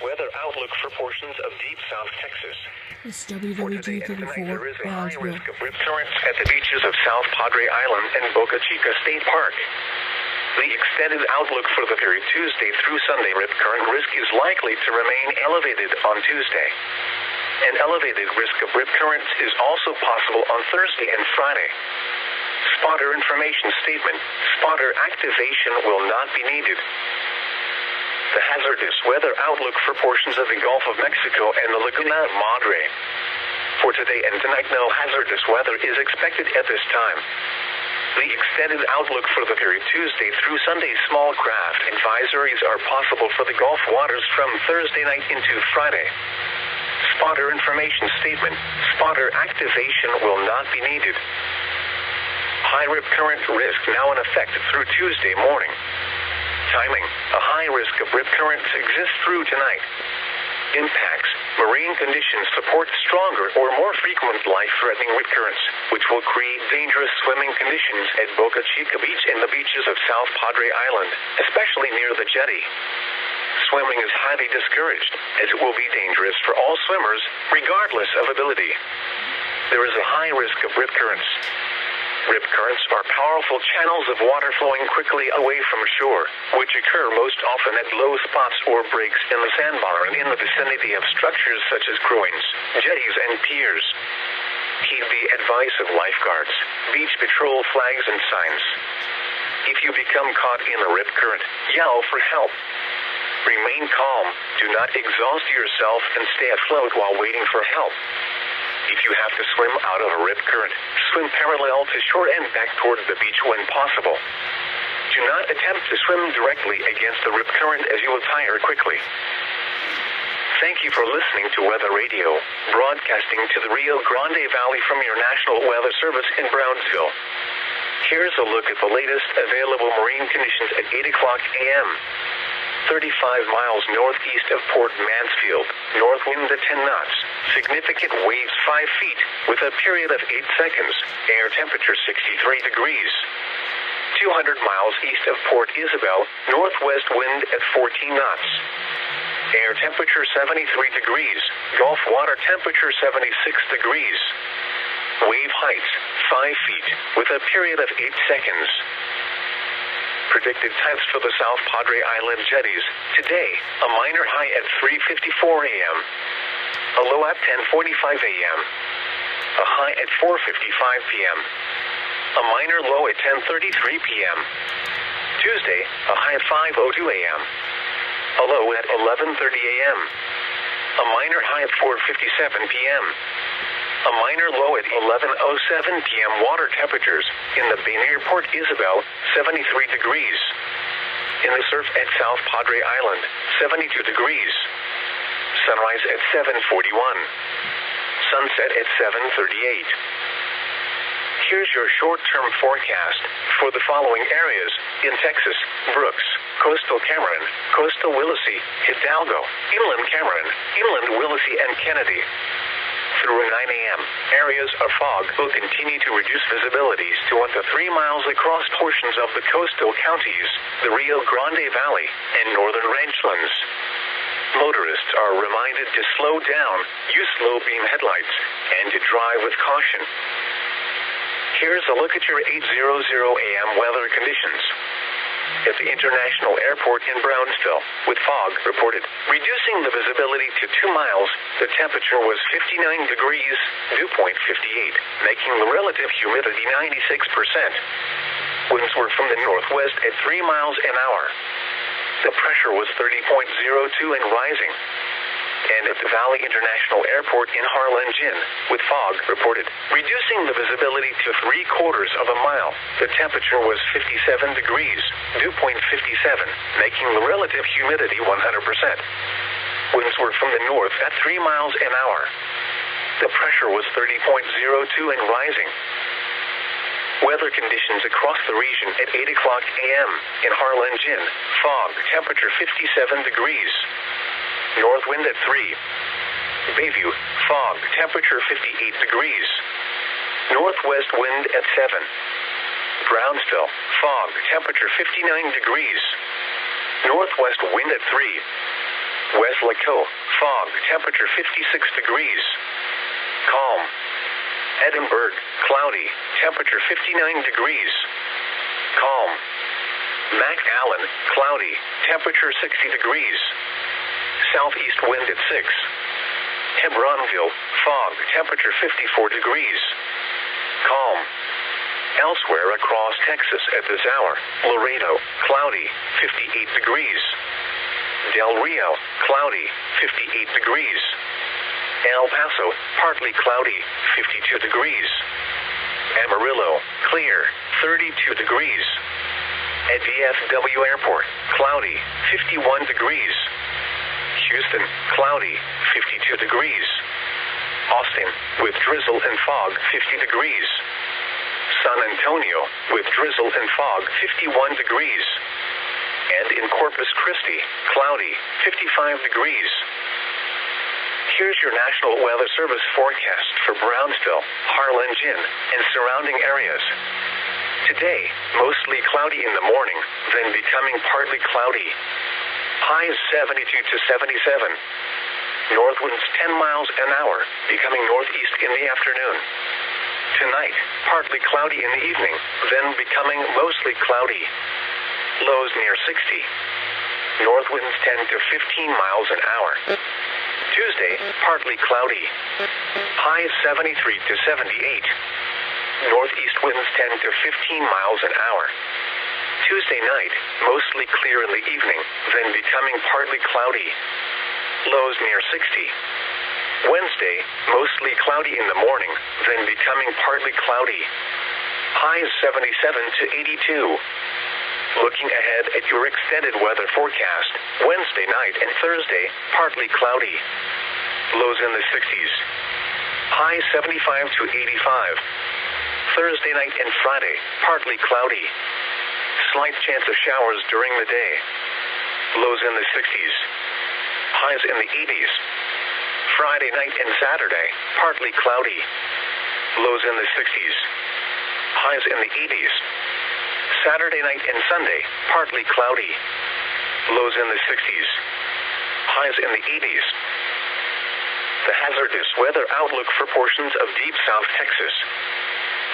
weather outlook for portions of deep South Texas. It's WWG34 There is a high Brownsville. risk of rip currents at the beaches of South Padre Island and Boca Chica State Park. The extended outlook for the period Tuesday through Sunday rip current risk is likely to remain elevated on Tuesday. An elevated risk of rip currents is also possible on Thursday and Friday. Spotter information statement. Spotter activation will not be needed. The hazardous weather outlook for portions of the Gulf of Mexico and the Laguna Madre. For today and tonight, no hazardous weather is expected at this time. The extended outlook for the period Tuesday through Sunday, small craft advisories are possible for the Gulf waters from Thursday night into Friday. Spotter information statement. Spotter activation will not be needed. High rip current risk now in effect through Tuesday morning. Timing. A high risk of rip currents exists through tonight. Impacts. Marine conditions support stronger or more frequent life-threatening rip currents, which will create dangerous swimming conditions at Boca Chica Beach and the beaches of South Padre Island, especially near the jetty. Swimming is highly discouraged, as it will be dangerous for all swimmers, regardless of ability. There is a high risk of rip currents. Rip currents are powerful channels of water flowing quickly away from shore, which occur most often at low spots or breaks in the sandbar and in the vicinity of structures such as groins, jetties, and piers. Heed the advice of lifeguards, beach patrol flags, and signs. If you become caught in a rip current, yell for help. Remain calm, do not exhaust yourself, and stay afloat while waiting for help. If you have to swim out of a rip current, swim parallel to shore and back toward the beach when possible. Do not attempt to swim directly against the rip current, as you will tire quickly. Thank you for listening to Weather Radio, broadcasting to the Rio Grande Valley from your National Weather Service in Brownsville. Here's a look at the latest available marine conditions at 8 o'clock a.m. 35 miles northeast of Port Mansfield, north wind at 10 knots, significant waves 5 feet, with a period of 8 seconds, air temperature 63 degrees. 200 miles east of Port Isabel, northwest wind at 14 knots. Air temperature 73 degrees, Gulf water temperature 76 degrees. Wave heights 5 feet, with a period of 8 seconds. Predicted times for the South Padre Island jetties. Today, a minor high at 3:54 a.m. A low at 10:45 a.m. A high at 4:55 p.m. A minor low at 10:33 p.m. Tuesday, a high at 5:02 a.m. A low at 11:30 a.m. A minor high at 4:57 p.m. A minor low at 11:07 p.m. Water temperatures in the Bay near Port Isabel, 73 degrees. In the surf at South Padre Island, 72 degrees. Sunrise at 7:41. Sunset at 7:38. Here's your short-term forecast for the following areas in Texas: Brooks, coastal Cameron, coastal Willacy, Hidalgo, inland Cameron, inland Willacy, and Kennedy. Through 9 a.m., areas of fog will continue to reduce visibilities to 1 to 3 miles across portions of the coastal counties, the Rio Grande Valley, and northern rangelands. Motorists are reminded to slow down, use low-beam headlights, and to drive with caution. Here's a look at your 8:00 a.m. weather conditions. At the International Airport in Brownsville, with fog reported, reducing the visibility to 2 miles, the temperature was 59 degrees, dew point 58, making the relative humidity 96%. Winds were from the northwest at 3 miles an hour. The pressure was 30.02 and rising. And at the Valley International Airport in Harlingen, with fog reported, reducing the visibility to 3/4 of a mile, the temperature was 57 degrees, dew point 57, making the relative humidity 100%. Winds were from the north at 3 miles an hour. The pressure was 30.02 and rising. Weather conditions across the region at 8 o'clock a.m. in Harlingen, fog, temperature 57 degrees. North wind at 3. Bayview, fog, temperature 58 degrees. Northwest wind at 7. Brownsville, fog, temperature 59 degrees. Northwest wind at 3. West Flaco, fog, temperature 56 degrees. Calm. Edinburgh, cloudy, temperature 59 degrees. Calm. McAllen, cloudy, temperature 60 degrees. Southeast wind at 6. Hebronville, fog, temperature 54 degrees. Calm. Elsewhere across Texas at this hour, Laredo, cloudy, 58 degrees. Del Rio, cloudy, 58 degrees. El Paso, partly cloudy, 52 degrees. Amarillo, clear, 32 degrees. At DFW Airport, cloudy, 51 degrees. Houston, cloudy, 52 degrees. Austin, with drizzle and fog, 50 degrees. San Antonio, with drizzle and fog, 51 degrees. And in Corpus Christi, cloudy, 55 degrees. Here's your National Weather Service forecast for Brownsville, Harlingen, and surrounding areas. Today, mostly cloudy in the morning, then becoming partly cloudy. Highs 72 to 77. North winds 10 miles an hour, becoming northeast in the afternoon. Tonight, partly cloudy in the evening, then becoming mostly cloudy. Lows near 60. North winds 10 to 15 miles an hour. Tuesday, partly cloudy. Highs 73 to 78. Northeast winds 10 to 15 miles an hour. Tuesday night, mostly clear in the evening, then becoming partly cloudy. Lows near 60. Wednesday, mostly cloudy in the morning, then becoming partly cloudy. Highs 77 to 82. Looking ahead at your extended weather forecast, Wednesday night and Thursday, partly cloudy. Lows in the 60s. Highs 75 to 85. Thursday night and Friday, partly cloudy. Slight chance of showers during the day. Lows in the 60s. Highs in the 80s. Friday night and Saturday, partly cloudy. Lows in the 60s. Highs in the 80s. Saturday night and Sunday, partly cloudy. Lows in the 60s. Highs in the 80s. The hazardous weather outlook for portions of deep South Texas.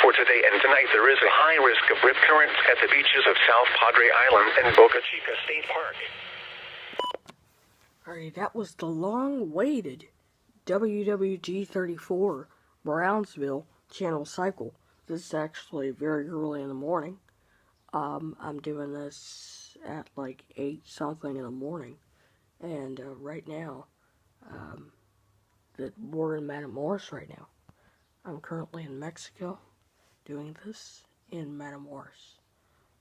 For today and tonight, there is a high risk of rip currents at the beaches of South Padre Island and Boca Chica State Park. Alright, that was the long-awaited WWG34 Brownsville channel cycle. This is actually very early in the morning. I'm doing this at like 8 something in the morning. And right now, we're in Matamoros right now. I'm currently in Mexico doing this in Matamoros.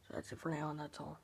So that's it for now, and that's all.